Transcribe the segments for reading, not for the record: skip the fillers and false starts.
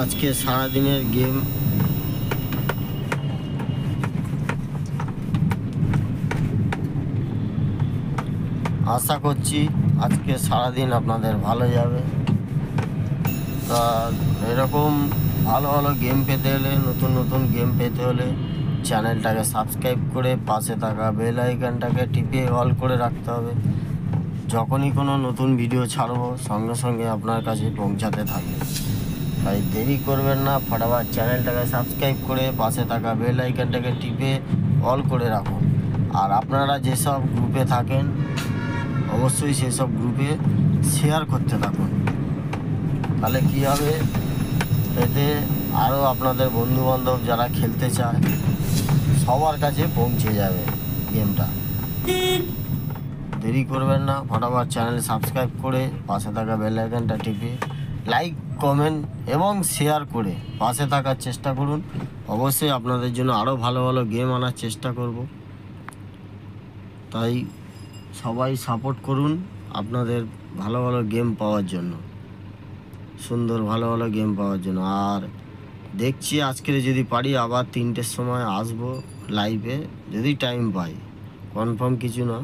আজকে সারাদিনের গেম আশা করছি আজকে সারাদিন আপনাদের ভালো যাবে। তা এরকম ভালো ভালো গেম পেতে হলে, নতুন নতুন গেম পেতে হলে চ্যানেলটাকে সাবস্ক্রাইব করে পাশে থাকা বেল আইকনটাকে টিপে অল করে রাখতে হবে। যখনই কোনো নতুন ভিডিও ছাড়বো সঙ্গে সঙ্গে আপনার কাছে পৌঁছাতে থাকবে। তাই দেরি করবেন না, ফটাফট চ্যানেলটাকে সাবস্ক্রাইব করে পাশে থাকা বেল আইকনটাকে টিপে অল করে রাখুন। আর আপনারা যেসব গ্রুপে থাকেন অবশ্যই সেসব গ্রুপে শেয়ার করতে থাকুন। তাহলে কী হবে, এতে আরও আপনাদের বন্ধুবান্ধব যারা খেলতে চায় সবার কাছে পৌঁছে যাবে গেমটা। দেরি করবেন না, ফটাফট চ্যানেল সাবস্ক্রাইব করে পাশে থাকা বেল আইকনটা টিপে লাইক, কমেন্ট এবং শেয়ার করে পাশে থাকার চেষ্টা করুন। অবশ্যই আপনাদের জন্য আরও ভালো ভালো গেম আনার চেষ্টা করব। তাই সবাই সাপোর্ট করুন আপনাদের ভালো ভালো গেম পাওয়ার জন্য, সুন্দর ভালো ভালো গেম পাওয়ার জন্য। আর দেখছি আজকে যদি পারি আবার 3টের সময় আসবো লাইভে, যদি টাইম পাই, কনফার্ম কিছু না,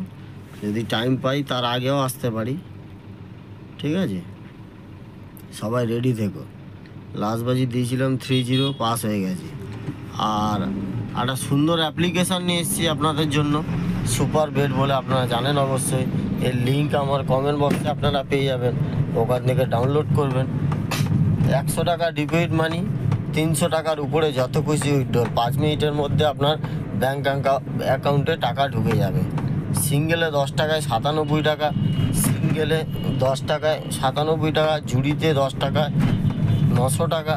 যদি টাইম পাই তার আগেও আসতে পারি। ঠিক আছে, সবাই রেডি থেকো। লাস্ট বাজি দিয়েছিলাম 3-0, পাস হয়ে গেছে। আর একটা সুন্দর অ্যাপ্লিকেশান নিয়ে এসেছি আপনাদের জন্য, সুপার বেট বলে, আপনারা জানেন অবশ্যই। এর লিঙ্ক আমার কমেন্ট বক্সে আপনারা পেয়ে যাবেন, ওখান থেকে ডাউনলোড করবেন। 100 টাকা ডিপোজিট মানি, 300 টাকার উপরে যত খুশি উইথড্রল, 5 মিনিটের মধ্যে আপনার ব্যাঙ্ক অ্যাকাউন্টে টাকা ঢুকে যাবে। সিঙ্গেলে 10 টাকায় 97 টাকা, সিঙ্গেলে 10 টাকায় 97 টাকা, ঝুড়িতে 10 টাকায় 900 টাকা,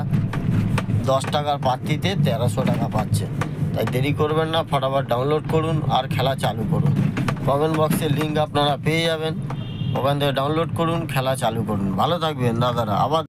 10 টাকার পাত্তিতে 1300 টাকা পাচ্ছে। তাই দেরি করবেন না, ফটাফট ডাউনলোড করুন আর খেলা চালু করুন। কমেন্ট বক্সে লিঙ্ক আপনারা পেয়ে যাবেন, ওখান থেকে ডাউনলোড করুন, খেলা চালু করুন। ভালো থাকবেন দাদারা। আবার